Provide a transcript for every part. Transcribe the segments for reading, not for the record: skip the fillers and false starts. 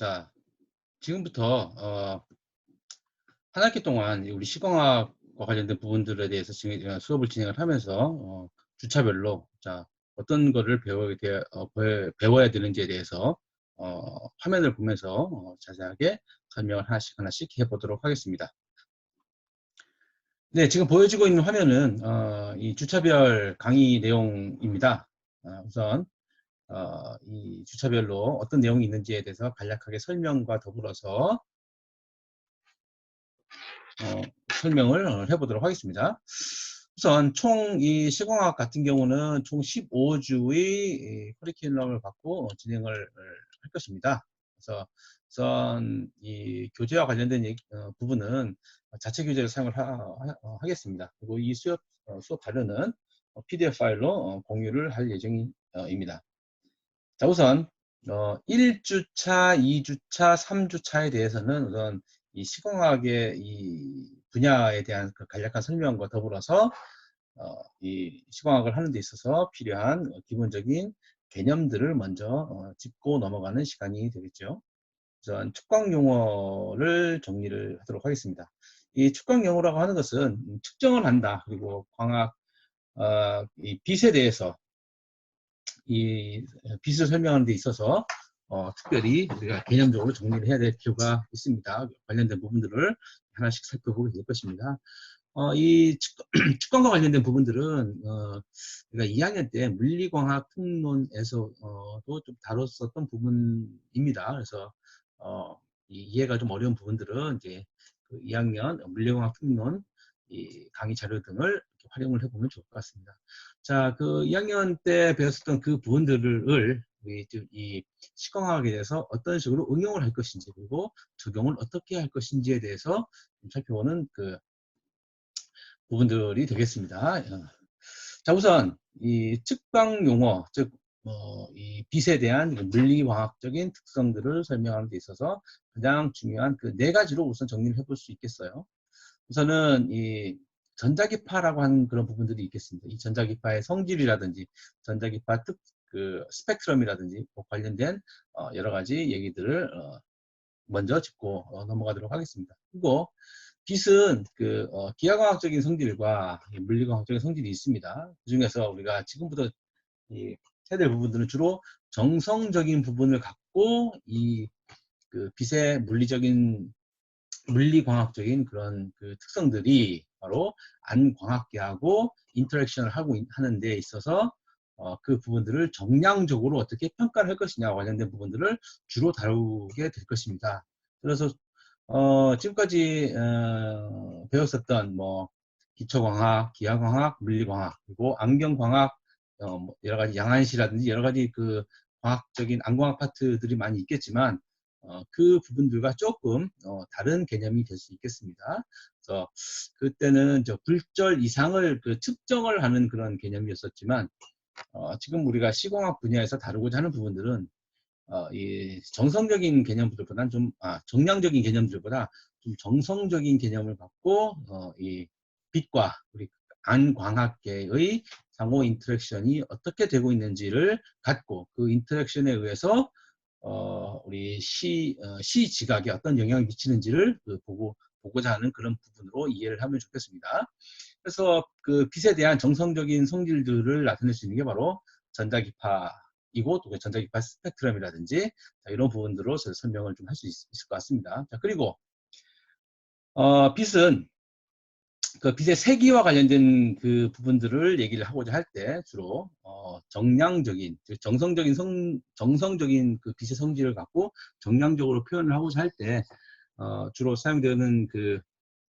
자, 지금부터 한 학기 동안 우리 시공학과 관련된 부분들에 대해서 수업을 진행을 하면서 주차별로 어떤 거를 배워야 되는지에 대해서 화면을 보면서 자세하게 설명을 하나씩 해보도록 하겠습니다. 네, 지금 보여지고 있는 화면은 이 주차별 강의 내용입니다. 우선 이 주차별로 어떤 내용이 있는지에 대해서 간략하게 설명과 더불어서 설명을 해보도록 하겠습니다. 우선 총 이 시공학 같은 경우는 총 15주의 커리큘럼을 갖고 진행을 할 것입니다. 그래서 우선 이 교재와 관련된 부분은 자체 교재를 사용을 하겠습니다. 그리고 이 수업 자료는 PDF 파일로 공유를 할 예정입니다. 자, 우선 1주차, 2주차, 3주차에 대해서는 우선 이 시공학의 이 분야에 대한 그 간략한 설명과 더불어서 이 시공학을 하는 데 있어서 필요한 기본적인 개념들을 먼저 짚고 넘어가는 시간이 되겠죠. 우선 측광 용어를 정리를 하도록 하겠습니다. 이 측광 용어라고 하는 것은 측정을 한다. 그리고 광학, 이 빛에 대해서 이 빛을 설명하는 데 있어서 특별히 우리가 개념적으로 정리를 해야 될 필요가 있습니다. 관련된 부분들을 하나씩 살펴보게 될 것입니다. 이 측광과 관련된 부분들은 우리가 2학년 때 물리광학 특론에서도 좀 다뤘었던 부분입니다. 그래서 이해가 좀 어려운 부분들은 이제 그 2학년 물리광학 특론 이 강의 자료 등을 활용을 해보면 좋을 것 같습니다. 자, 그 2학년 때 배웠었던 그 부분들을 이 시공학에 대해서 어떤 식으로 응용을 할 것인지, 그리고 적용을 어떻게 할 것인지에 대해서 살펴보는 그 부분들이 되겠습니다. 자, 우선 이 측광 용어, 즉 이 빛에 대한 물리화학적인 특성들을 설명하는 데 있어서 가장 중요한 그 4가지로 우선 정리를 해볼 수 있겠어요. 우선은 이 전자기파라고 하는 그런 부분들이 있겠습니다. 이 전자기파의 성질이라든지 전자기파 그 스펙트럼이라든지 관련된 여러 가지 얘기들을 먼저 짚고 넘어가도록 하겠습니다. 그리고 빛은 그 기하과학적인 성질과 물리과학적인 성질이 있습니다. 그 중에서 우리가 지금부터 해야 될 부분들은 주로 정성적인 부분을 갖고 이 그 빛의 물리광학적인 그런 그 특성들이 바로 안광학계하고 인터랙션을 하는 데 있어서 그 부분들을 정량적으로 어떻게 평가를 할 것이냐 관련된 부분들을 주로 다루게 될 것입니다. 그래서 지금까지 배웠었던 뭐 기초광학, 기하광학, 물리광학, 그리고 안경광학, 뭐 여러 가지 양안시라든지 여러 가지 그 과학적인 안광학 파트들이 많이 있겠지만 그 부분들과 조금 다른 개념이 될 수 있겠습니다. 그래서 그때는 저 굴절 이상을 그 측정을 하는 그런 개념이었었지만 지금 우리가 시공학 분야에서 다루고자 하는 부분들은 이 정성적인 개념들보다는 좀 정량적인 개념들보다 좀 정성적인 개념을 갖고 이 빛과 우리 안광학계의 상호 인터랙션이 어떻게 되고 있는지를 갖고 그 인터랙션에 의해서 우리 시지각에 어떤 영향을 미치는지를 보고자 하는 그런 부분으로 이해를 하면 좋겠습니다. 그래서 그 빛에 대한 정성적인 성질들을 나타낼 수 있는 게 바로 전자기파이고 또 전자기파 스펙트럼이라든지 이런 부분들로 설명을 좀 할 수 있을 것 같습니다. 자, 그리고 빛은 그 빛의 세기와 관련된 그 부분들을 얘기를 하고자 할 때 주로 정량적인, 정성적인 그 빛의 성질을 갖고 정량적으로 표현을 하고자 할 때 주로 사용되는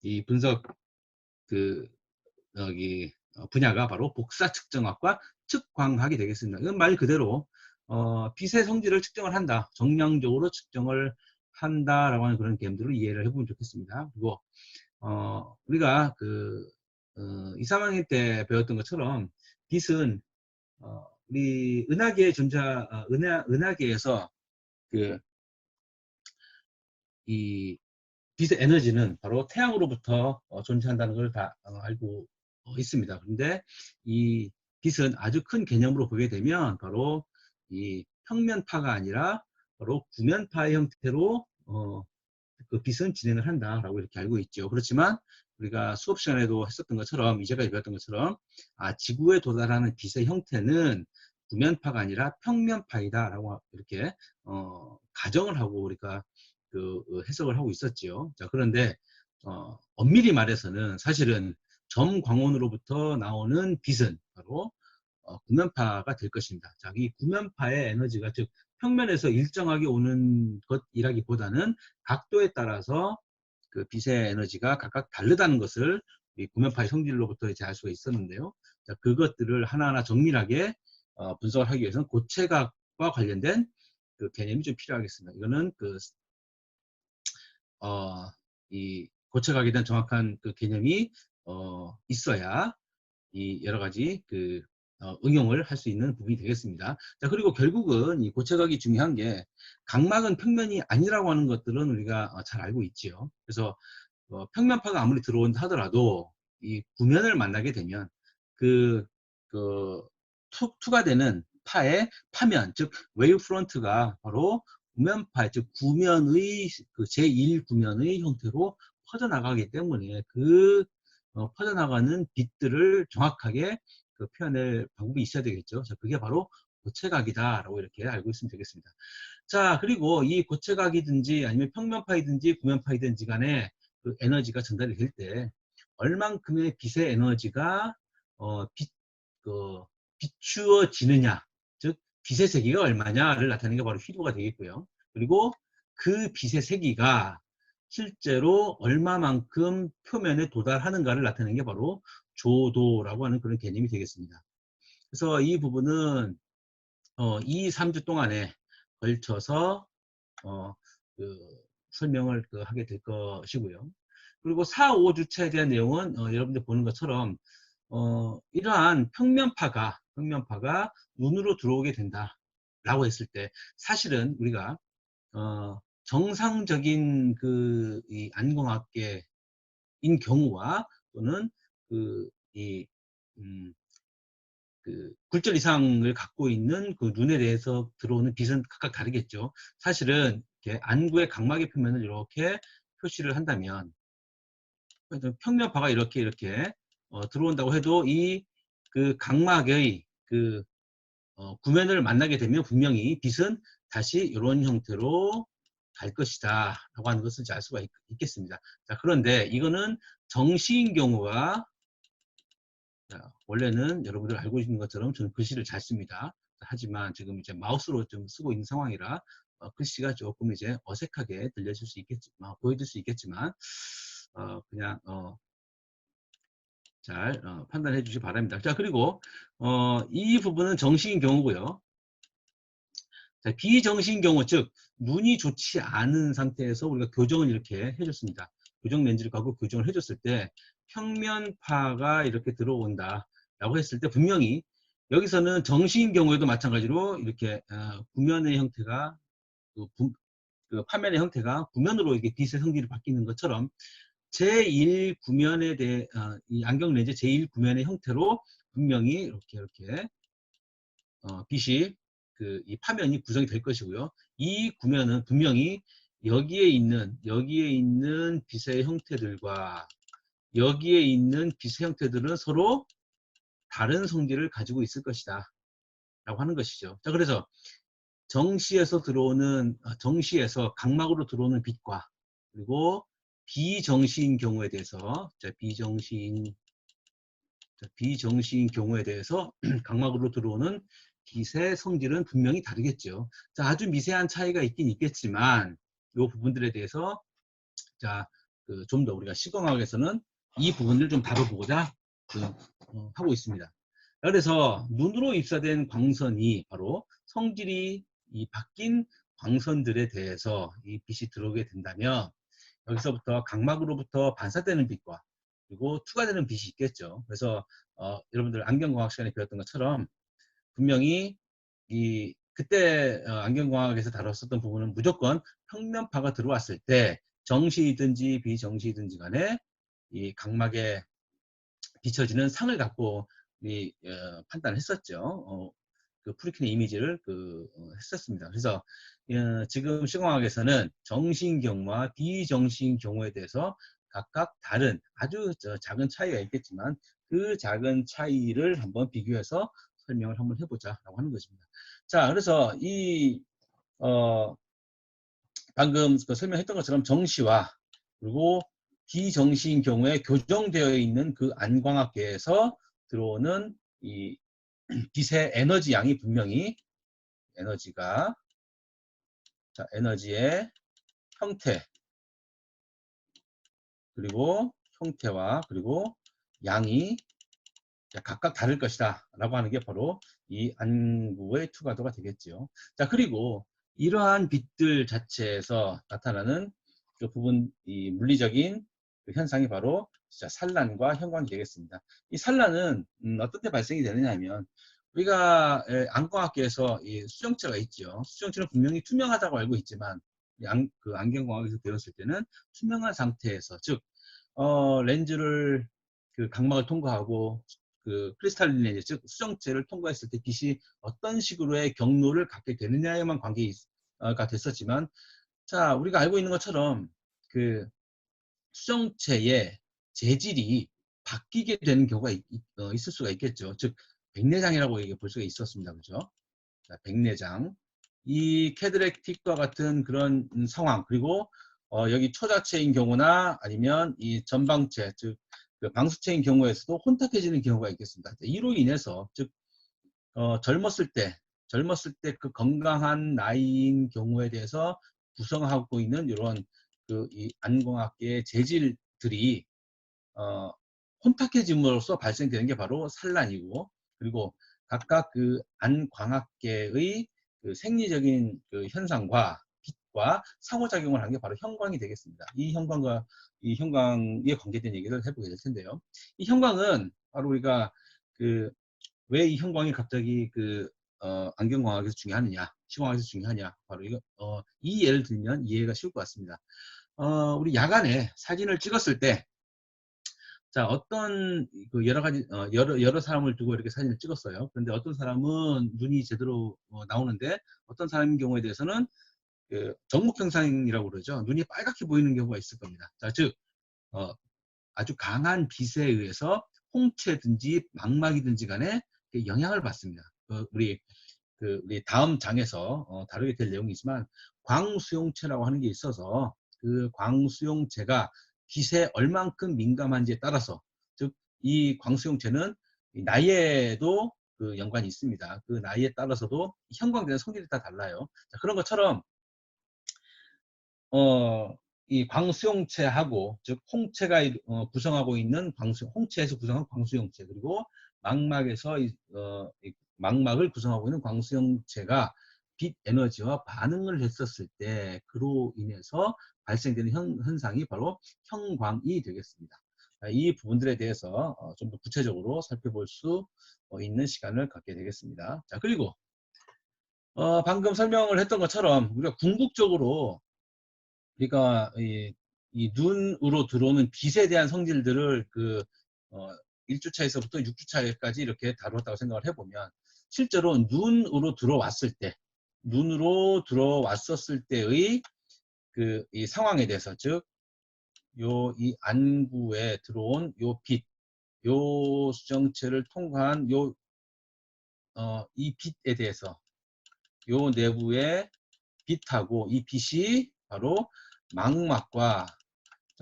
이 분석 여기 분야가 바로 복사 측정학과 측광학이 되겠습니다. 이건 말 그대로 빛의 성질을 측정을 한다, 정량적으로 측정을 한다라고 하는 그런 개념들을 이해를 해보면 좋겠습니다. 그리고 우리가 2, 3학년 때 배웠던 것처럼 빛은 우리 은하계에서 이 빛의 에너지는 바로 태양으로부터 존재한다는 걸 다 알고 있습니다. 그런데 이 빛은 아주 큰 개념으로 보게 되면 바로 이 평면파가 아니라 바로 구면파의 형태로 그 빛은 진행을 한다라고 이렇게 알고 있죠. 그렇지만 우리가 수업 시간에도 했었던 것처럼 이제까지 배웠던 것처럼 지구에 도달하는 빛의 형태는 구면파가 아니라 평면파이다라고 이렇게 가정을 하고 우리가 그 해석을 하고 있었지요. 자, 그런데 엄밀히 말해서는 사실은 점광원으로부터 나오는 빛은 바로 구면파가 될 것입니다. 자, 이 구면파의 에너지가 즉 평면에서 일정하게 오는 것이라기보다는 각도에 따라서 그 빛의 에너지가 각각 다르다는 것을 이 구면파의 성질로부터 이제 알 수가 있었는데요. 자, 그것들을 하나하나 정밀하게 분석을 하기 위해서는 고체각과 관련된 그 개념이 좀 필요하겠습니다. 이거는 이 고체각에 대한 정확한 그 개념이 있어야 이 여러 가지 그 응용을 할 수 있는 부분이 되겠습니다. 자, 그리고 결국은 이 고체각이 중요한 게 각막은 평면이 아니라고 하는 것들은 우리가 잘 알고 있지요. 그래서 평면파가 아무리 들어온다 하더라도 이 구면을 만나게 되면 그, 그 투가 되는 파의 파면, 즉 웨이브 프론트가 바로 구면파, 즉 구면의 그 제1구면의 형태로 퍼져나가기 때문에 그 퍼져나가는 빛들을 정확하게 그 표현할 방법이 있어야 되겠죠. 자, 그게 바로 고체각이다라고 이렇게 알고 있으면 되겠습니다. 자, 그리고 이 고체각이든지 아니면 평면파이든지 구면파이든지 간에 그 에너지가 전달이 될 때 얼만큼의 빛의 에너지가 그 비추어지느냐, 즉 빛의 세기가 얼마냐를 나타내는 게 바로 휘도가 되겠고요. 그리고 그 빛의 세기가 실제로 얼마만큼 표면에 도달하는가를 나타내는 게 바로 조도라고 하는 그런 개념이 되겠습니다. 그래서 이 부분은 2, 3주 동안에 걸쳐서 그 설명을 하게 될 것이고요. 그리고 4, 5주차에 대한 내용은 여러분들 보는 것처럼 이러한 평면파가 눈으로 들어오게 된다라고 했을 때 사실은 우리가 정상적인 이 안광학계인 경우와 또는 이 굴절 이상을 갖고 있는 그 눈에 대해서 들어오는 빛은 각각 다르겠죠. 사실은 이렇게 안구의 각막의 표면을 이렇게 표시를 한다면 평면파가 이렇게 들어온다고 해도 이 그 각막의 구면을 만나게 되면 분명히 빛은 다시 이런 형태로 갈 것이다 라고 하는 것을 알 수가 있겠습니다. 자, 그런데 이거는 정시인 경우가 원래는 여러분들 알고 있는 것처럼 저는 글씨를 잘 씁니다. 하지만 지금 이제 마우스로 좀 쓰고 있는 상황이라 글씨가 조금 이제 어색하게 들려질 수 있겠지만, 보여질 수 있겠지만, 그냥 잘 판단해 주시기 바랍니다. 자, 그리고 이 부분은 정식인 경우고요. 자, 비정식인 경우, 즉 눈이 좋지 않은 상태에서 우리가 교정을 이렇게 해줬습니다. 교정 렌즈를 갖고 교정을 해줬을 때 평면파가 이렇게 들어온다 라고 했을 때 분명히 여기서는 정식인 경우에도 마찬가지로 이렇게 구면의 형태가 그 파면의 형태가 구면으로 이게 빛의 성질이 바뀌는 것처럼 제1구면에 대해 이 안경 렌즈 제1구면의 형태로 분명히 이렇게 빛이 이 파면이 구성이 될 것이고요. 이 구면은 분명히 여기에 있는 빛의 형태들과 여기에 있는 빛의 형태들은 서로 다른 성질을 가지고 있을 것이다 라고 하는 것이죠. 자, 그래서 정시에서 각막으로 들어오는 빛과 그리고 비정시인 경우에 대해서 비정시인 경우에 대해서 각막으로 들어오는 빛의 성질은 분명히 다르겠죠. 자, 아주 미세한 차이가 있긴 있겠지만 이 부분들에 대해서 좀 더 우리가 시공학에서는 이 부분을 좀 다뤄보고자 하고 있습니다. 그래서 눈으로 입사된 광선이 바로 성질이 바뀐 광선들에 대해서 이 빛이 들어오게 된다면 여기서부터 각막으로부터 반사되는 빛과 그리고 투과되는 빛이 있겠죠. 그래서 여러분들 안경광학 시간에 배웠던 것처럼 분명히 그때 안경광학에서 다뤘었던 부분은 무조건 평면파가 들어왔을 때 정시이든지 비정시이든지 간에 이 각막에 비춰지는 상을 갖고 판단했었죠. 그 프리킨의 이미지를 했었습니다. 그래서 지금 시공학에서는 정신 경우와 비정신 경우에 대해서 각각 다른 아주 작은 차이가 있겠지만 그 작은 차이를 한번 비교해서 설명을 한번 해보자라고 하는 것입니다. 자, 그래서 방금 설명했던 것처럼 정시와 그리고 비정시인 경우에 교정되어 있는 그 안광학계에서 들어오는 이 빛의 에너지 양이 분명히 에너지가 에너지의 형태 그리고 형태와 그리고 양이 각각 다를 것이다 라고 하는 게 바로 이 안구의 투과도가 되겠죠. 자, 그리고 이러한 빛들 자체에서 나타나는 그 부분, 이 물리적인 그 현상이 바로 진짜 산란과 형광이 되겠습니다. 이 산란은 어떤 때 발생이 되느냐 하면 우리가 안광학계에서 이 수정체가 있죠. 수정체는 분명히 투명하다고 알고 있지만 그 안경광학에서 배웠을 때는 투명한 상태에서 즉 렌즈를 그 각막을 통과하고 그 크리스탈린 렌즈 즉 수정체를 통과했을 때 빛이 어떤 식으로의 경로를 갖게 되느냐에만 관계가 됐었지만 자 우리가 알고 있는 것처럼 그 수정체의 재질이 바뀌게 되는 경우가 있을 수가 있겠죠. 즉 백내장이라고 볼 수가 있었습니다. 그죠? 자, 백내장 이 캐드렉틱과 같은 그런 상황 그리고 여기 초자체인 경우나 아니면 이 전방체 즉 그 방수체인 경우에서도 혼탁해지는 경우가 있겠습니다. 이로 인해서 즉 젊었을 때 그 건강한 나이인 경우에 대해서 구성하고 있는 이런 그 이 안광학계의 재질들이 혼탁해짐으로써 발생되는 게 바로 산란이고 그리고 각각 그 안광학계의 그 생리적인 그 현상과 빛과 상호작용을 하는 게 바로 형광이 되겠습니다. 이 형광과 이 형광에 관계된 얘기를 해보게 될 텐데요. 이 형광은 바로 우리가 그 왜 이 형광이 갑자기 그 안경광학에서 중요하느냐, 시광학에서 중요하냐, 바로 이거 이 예를 들면 이해가 쉬울 것 같습니다. 우리 야간에 사진을 찍었을 때 자, 어떤 그 여러 가지 여러 사람을 두고 이렇게 사진을 찍었어요. 그런데 어떤 사람은 눈이 제대로 나오는데 어떤 사람인 경우에 대해서는 그 정목현상이라고 그러죠. 눈이 빨갛게 보이는 경우가 있을 겁니다. 자, 즉 아주 강한 빛에 의해서 홍채든지 망막이든지 간에 영향을 받습니다. 우리 다음 장에서 다루게 될 내용이지만 광수용체라고 하는 게 있어서 그 광수용체가 빛에 얼만큼 민감한지에 따라서 즉 이 광수용체는 나이에도 그 연관이 있습니다. 그 나이에 따라서도 형광되는 성질이 다 달라요. 자, 그런 것처럼 이 광수용체하고 즉 홍채가 구성하고 있는 홍채에서 구성한 광수용체 그리고 망막에서 이 망막을 구성하고 있는 광수용체가 빛 에너지와 반응을 했었을 때 그로 인해서 발생되는 현상이 바로 형광이 되겠습니다. 이 부분들에 대해서 좀 더 구체적으로 살펴볼 수 있는 시간을 갖게 되겠습니다. 자, 그리고 방금 설명을 했던 것처럼 우리가 궁극적으로 그러니까 이 눈으로 들어오는 빛에 대한 성질들을 그 1주차에서부터 6주차까지 이렇게 다루었다고 생각을 해보면 실제로 눈으로 들어왔었을 때의 그 이 상황에 대해서 즉 이 안구에 들어온 요 빛, 요 수정체를 통과한 이 빛에 대해서 요 내부의 빛하고 이 빛이 바로 망막과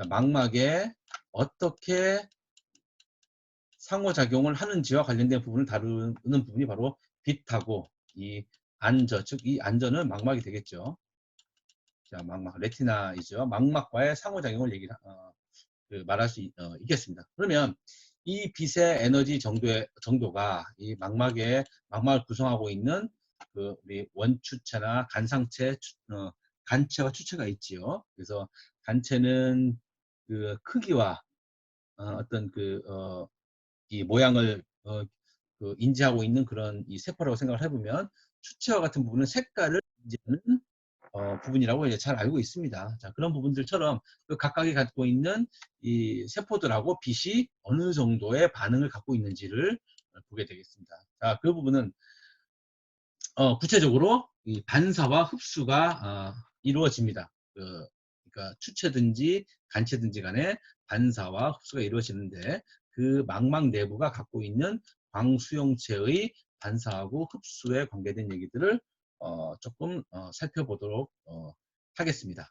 망막에 어떻게 상호작용을 하는지와 관련된 부분을 다루는 부분이 바로 빛하고 이 안저, 즉 이 안저는 망막이 되겠죠. 자, 망막, 레티나이죠. 망막과의 상호작용을 말할 수 있겠습니다. 그러면 이 빛의 에너지 정도가 이 망막을 구성하고 있는 그 우리 원추체나 간상체, 간체와 추체가 있지요. 그래서 간체는 그 크기와 어떤 이 모양을 그 인지하고 있는 그런 이 세포라고 생각을 해보면 추체와 같은 부분은 색깔을 인지하는 부분이라고 이제 잘 알고 있습니다. 자, 그런 부분들처럼 그 각각이 갖고 있는 이 세포들하고 빛이 어느 정도의 반응을 갖고 있는지를 보게 되겠습니다. 자, 그 부분은 구체적으로 이 반사와 흡수가 이루어집니다. 그러니까 추체든지 간체든지 간에 반사와 흡수가 이루어지는데 그 망막 내부가 갖고 있는 광수용체의 반사하고 흡수에 관계된 얘기들을 조금 살펴보도록 하겠습니다.